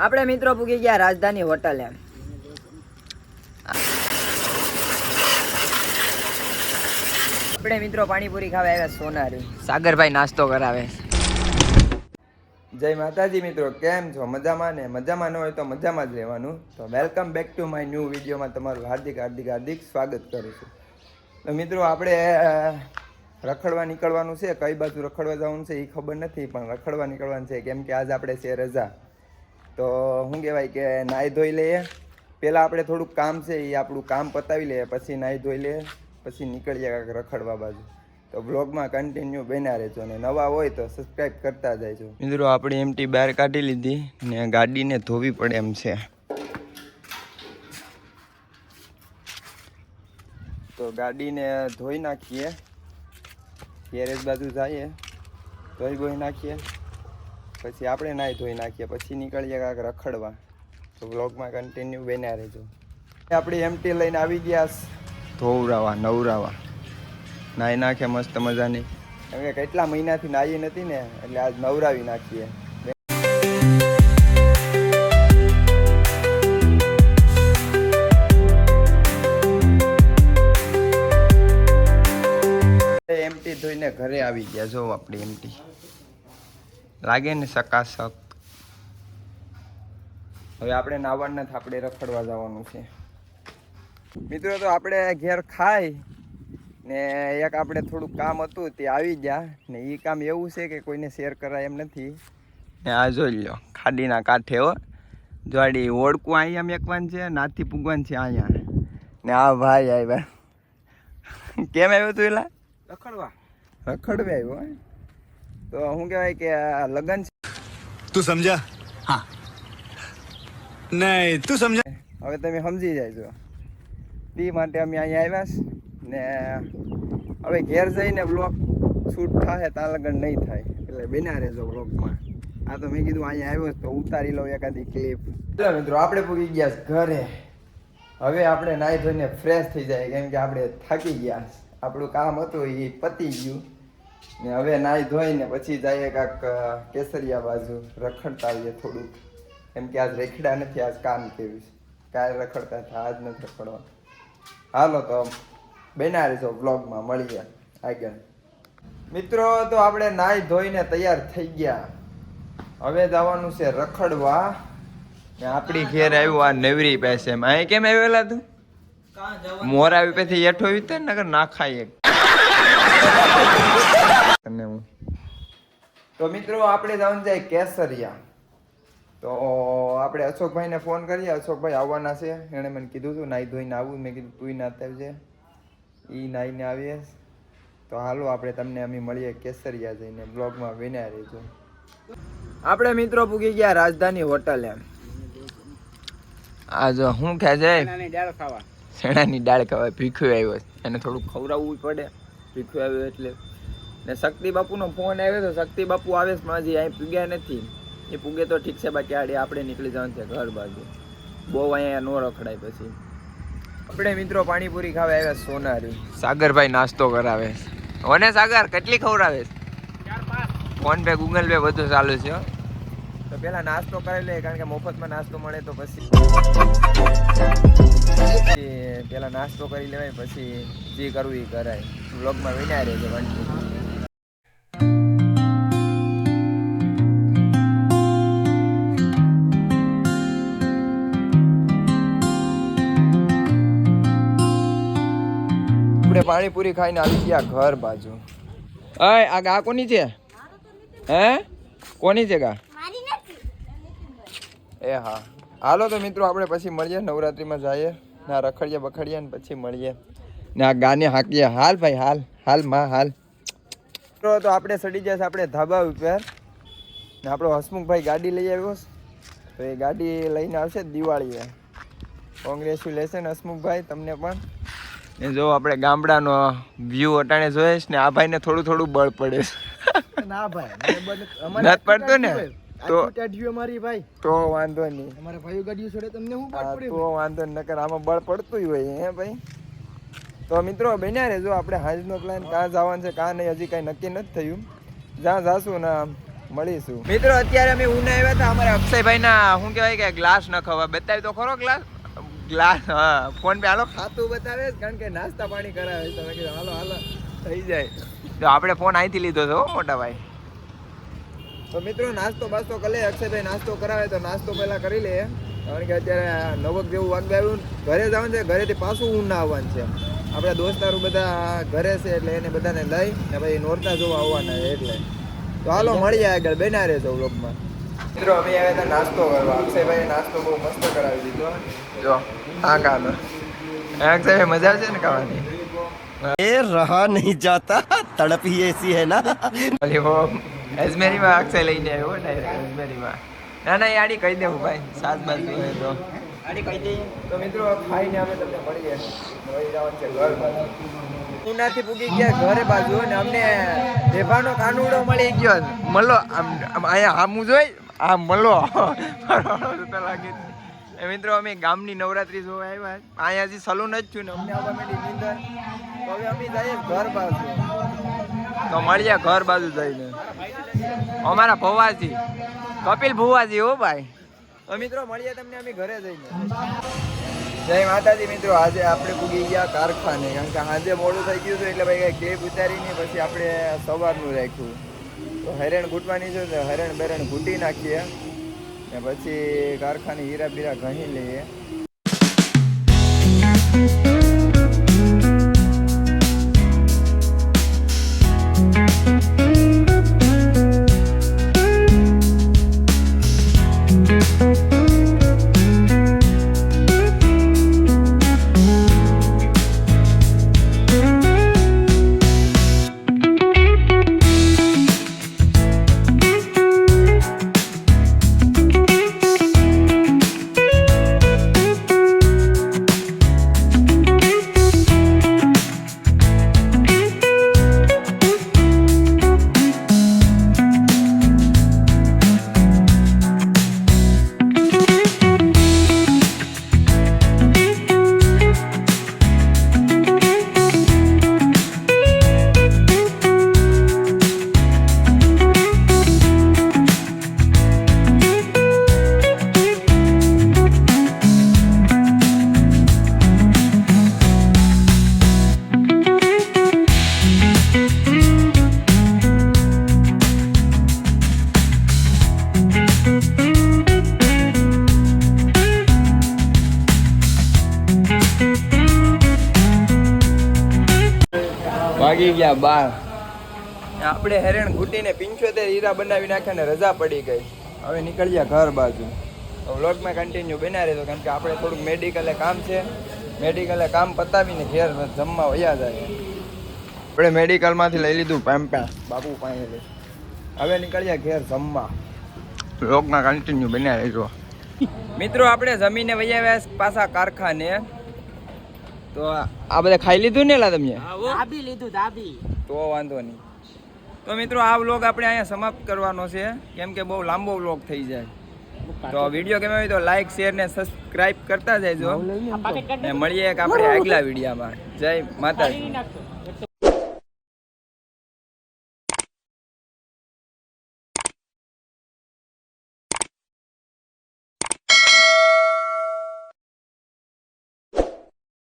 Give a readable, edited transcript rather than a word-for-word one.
આપણે મિત્રો પૂગી ગયા રાજધાની હોટલે. આપણે મિત્રો પાણીપુરી ખાવા આવ્યા સોનારી. સાગરભાઈ નાસ્તો કરાવે. જય માતાજી મિત્રો, કેમ છો? મજામાં ને? મજામાં ન હોય તો મજામાં જ રહેવાનું. તો welcome back to my new વિડીયોમાં તમારું હાર્દિક સ્વાગત કરું છું. તો મિત્રો આપણે રખડવા નીકળવાનું છે. કઈ બાજુ રખડવા જવાનું છે એ ખબર નથી, પણ રખડવા નીકળવાનું છે કેમ કે આજ આપણે છે રજા. તો શું કહેવાય કે નાહી ધોઈ લઈએ. પહેલાં આપણે થોડુંક કામ છે એ આપણું કામ પતાવી લઈએ, પછી નાહી ધોઈ લઈએ, પછી નીકળીએ કાંઈક રખડવા બાજુ. તો બ્લોગમાં કન્ટિન્યુ બન્યા રહેજો અને નવા હોય તો સબસ્ક્રાઈબ કરતા જજો. મિત્રો આપણી એમટી બહાર કાઢી લીધી ને ગાડીને ધોવી પડે એમ છે. તો ગાડીને ધોઈ નાખીએ, ગેરેજ બાજુ જઈએ, ધોઈ નાખીએ, પછી આપણે નાહી ધોઈ નાખીએ, પછી નીકળીએ કાંઈક રખડવા. તો બ્લોગમાં કન્ટિન્યુ બન્યા રહેજો. આપણી એમટી લઈને આવી ગયા ધોવરાવા નવરાવા. નાહી નાખે મસ્ત મજાની, કેમ કે કેટલા મહિનાથી નાહી નથી ને, એટલે આજ નવરાવી નાખીએ. એમટી ધોઈને ઘરે આવી ગયા. જો આપણી એમટી લાગે ને સકાસક. હવે આપણે નાવાનું નથી, આપણે રખડવા જવાનું છે મિત્રો. તો આપણે ઘેર ખાઈ ને એક આપણે થોડુંક કામ હતું તે આવી ગયા ને. એ કામ એવું છે કે કોઈને શેર કરાય એમ નથી ને. આ જોઈ લો ખાડીના કાંઠે હો, જોડી ઓળકું અહીંયા મેકવાનું છે, નાથી પૂગવાનું છે અહીંયા. ને આ ભાઈ આવ્યા. કેમ આવ્યો તું? એલા રખડવા આવ્યો. તો શું કહેવાય કે લગન છે. તું સમજા? હા. નહીં તું સમજા. હવે તમે સમજી જાય તે માટે અમે અહીંયા આવ્યા ને. હવે ઘેર જઈને બ્લોગ શૂટ થાય ત્યાં લગન નહીં થાય, એટલે બન્યા રહેજો બ્લોગમાં. આ તો મેં કીધું અહીંયા આવ્યો તો ઉતારી લઉં એકાદી ક્લિપ. ચાલો મિત્રો, આપણે પૂગી ગયા ઘરે. હવે આપણે નાહી ધોઈને ફ્રેશ થઈ જાય, કેમ કે આપણે થાકી ગયા. આપણું કામ હતું એ પતી ગયું ને. હવે નાહી ધોઈને પછી જઈએ કાંક કેસરિયા બાજુ રખડતા આવીએ થોડુંક, કેમ કે આજ રેખડા નથી, આજ કામ કેવું છે. કાલે રખડતા હતા, આજ નથી રખડવા. હાલો તો બન્યા રહેજો બ્લોગમાં, મળીએ આગળ. મિત્રો તો આપણે નાહી ધોઈને તૈયાર થઈ ગયા. હવે જવાનું છે રખડવા. આપણી ઘેર આવ્યું આ નવરી પાસે. અહીં કેમ આવેલા તું? મોરા આવી પછી એઠો વીતે નગર ના ખાય. તો મિત્રો આપણે જવાનું જાય કેસરિયા. તો આપણે અશોકભાઈને ફોન કરીએ. અશોકભાઈ આવવાના છે, એણે મને કીધું હતું નાહી ધોઈને આવું. મેં કીધું તું નાતા આવજે, એ નાહીને આવીએ. તો હાલો આપણે તમને અમે મળીએ કેસરિયા જઈને. બ્લોગમાં બન્યા રહેજો. આપણે મિત્રો પૂગી ગયા રાજધાની હોટલે. આ જો શું ખે છે? શેણાની દાળ ખાવા. ભીખું આવ્યો, એને થોડુંક ખવડાવવું પડે. ભીખું આવ્યો એટલે. ને શક્તિ બાપુનો ફોન આવ્યો તો શક્તિ બાપુ આવે છે, પણ હજી અહીં પૂગ્યા નથી. એ પૂગે તો ઠીક છે, બાકી આડે આપણે નીકળી જવાનું છે ઘર બાજુ. બહુ અહીંયા નો રખડાય. પછી આપણે મિત્રો પાણીપુરી ખાવા આવ્યા સોનારી. સાગરભાઈ નાસ્તો કરાવે. ઓને સાગર કેટલી ખવડાવે? 4-5. ફોન પે ગૂગલ પે બધું ચાલુ છે. તો પેલા નાસ્તો કરી લે, કારણ કે મફતમાં નાસ્તો મળે તો પછી પેલા નાસ્તો કરી લેવાય, પછી જે કરવું એ કરાય. વ્લોગમાં વિનાય રહેજો કન્ટિન્યુ. આપણે પાણીપુરી ખાઈને આવી ગયા ઘર બાજુ. અય આ ગા કોની છે? હે કોની છે ગા? એ હા. હાલો તો મિત્રો આપણે પછી મળીએ, નવરાત્રિમાં જઈએ ના રખડીએ બખડીએ ને પછી મળીએ ને આ ગાને હાંકીએ. હાલ ભાઈ હાલ, હાલ માં હાલ. તો આપણે સડી જશે આપણે ધાબા ઉપર ને. આપણો હસમુખભાઈ ગાડી લઈ આવ્યો, તો એ ગાડી લઈને આવશે દિવાળીએ. કોંગ્રેચ્યુલેશન હસમુખભાઈ તમને પણ. એ જો આપણે ગામડાનો વ્યૂ અટાણે જોઈશ ને. આ ભાઈને થોડું થોડું બળ પડે ના ભાઈ, નથી પડતો ને તો વાંધો નહીં. અમારા ભાઈઓ ગાડીઓ છોડે તમને હું બળ પડે? તો વાંધો નહીં, નકર આમાં બળ પડતું હોય હે ભાઈ. તો મિત્રો બન્યા રહેજો. આપણે હાજનો પ્લાન કાં જવાનું છે કાં નહીં હજી કાંઈ નક્કી નથી થયું. જ્યાં જાશું ને મળીશું મિત્રો. અત્યારે અમે ઉના આવ્યા હતા, અમારે અક્ષયભાઈ ના શું કહેવાય કે ગ્લાસ ન ખવા બતાવી તો ખરો ગ્લાસ હા ફોન પે હાલો ખાતું બતાવે કારણ કે નાસ્તા પાણી કરાવે તમે કીધું હાલો હાલો થઈ જાય. તો આપણે ફોન અહીંથી લીધો હતો મોટા ભાઈ. તો મિત્રો નાસ્તો બાસ્તો કરી લે, અક્ષયભાઈ નાસ્તો કરાવે તો નાસ્તો પહેલા કરી લે કારણ કે અત્યારે નવક જેવું વાગી આવ્યું. ઘરે જવાનું છે, ઘરેથી પાછું ઉના આવવાનું છે. આપણા દોસ્તારો બધા ઘરે છે એટલે એને બધાને લઈ ને પછી નોરતા જોવા આવવાના છે એટલે. તો હાલો મળીએ આગળ, બેના રહેજો વ્લોગમાં. મિત્રો અમે આવ્યા હતા નાસ્તો કરવા. અક્ષયભાઈ નાસ્તો બહુ મસ્ત કરાવી દીધો. જો આ કાનો અક્ષયભાઈ મજા આવશે ને ખાવાની. ये रहा नहीं जाता, तड़प ही ऐसी है ना. અલી હો અજમેરીમાં અક્ષય લઈને આવ્યો ને અજમેરીમાં. ના ના એ આડી કહી દેવું ભાઈ, સાત બાર પીવે તો આડી કહી દઈએ. તો મિત્રો ખાઈને અમે તમને મળીએ. વહી જવાનું છે ઘર બાજુ. ઉનાથી પૂગી ગયા ઘરે બાજુ ને અમને રેભાનો કાનુડો મળી ગયો. મળો આમ અહીંયા આમું જોઈ આમ મળો લાગી. એ મિત્રો અમે ગામની નવરાત્રી જોવા આવ્યા. અહીંયા હજી સલૂન જ છું ને અમને આવવા માંડી નીંદર. તો હવે અમે જઈએ ઘર બાજુ. તો મળીએ ઘર બાજુ જઈને. અમારા ભવાજી કપિલ ભુવાજી હો ભાઈ. તો મિત્રો મળીએ તમને અમે ઘરે જઈને. જય માતાજી મિત્રો. આજે આપણે પૂગી ગયા કારખાને કારણ કે આજે મોડું થઈ ગયું હતું એટલે ભાઈ કઈ કેબ ઉતારીને પછી આપણે સવારનું રાખ્યું. તો હેરણ ઘૂંટવાની છે તો હેરણ બેરણ ઘૂંટી નાખીએ ને પછી કારખાને હીરા બીરા ઘણી લઈએ. વાગી ગયા 12. આપણે હેરણ ઘૂંટીને 75 હીરા બનાવી નાખ્યા ને રજા પડી ગઈ. હવે નીકળ્યા ઘર બાજુ. વ્લોગમાં કન્ટિન્યુ બના રહેતો કારણ કે આપણે થોડુંક મેડિકલે કામ છે. મેડિકલે કામ પતાવીને ઘેર જમવા વયા જાય. આપણે મેડિકલમાંથી લઈ લીધું પેમ્પા બાપુ પાસે. હવે નીકળ્યા ઘેર જમવા. વ્લોગમાં કન્ટિન્યુ બના રહેજો મિત્રો. આપણે જમીને વયા આવ્યા પાછા કારખાને. તો આ બધા ખાઈ લીધું ને લા તમે? દાબી લીધું દાબી. તો વાંધો નહીં. તો મિત્રો આ વ્લોગ આપણે અહીંયા સમાપ્ત કરવાનો છે કેમ કે બહુ લાંબો વ્લોગ થઈ જાય. તો વિડીયો ગમ્યો હોય તો લાઈક શેર ને સબસ્ક્રાઇબ કરતા જજો ને મળીએ એક આપણે આગલા વિડીયોમાં. જય માતાજી.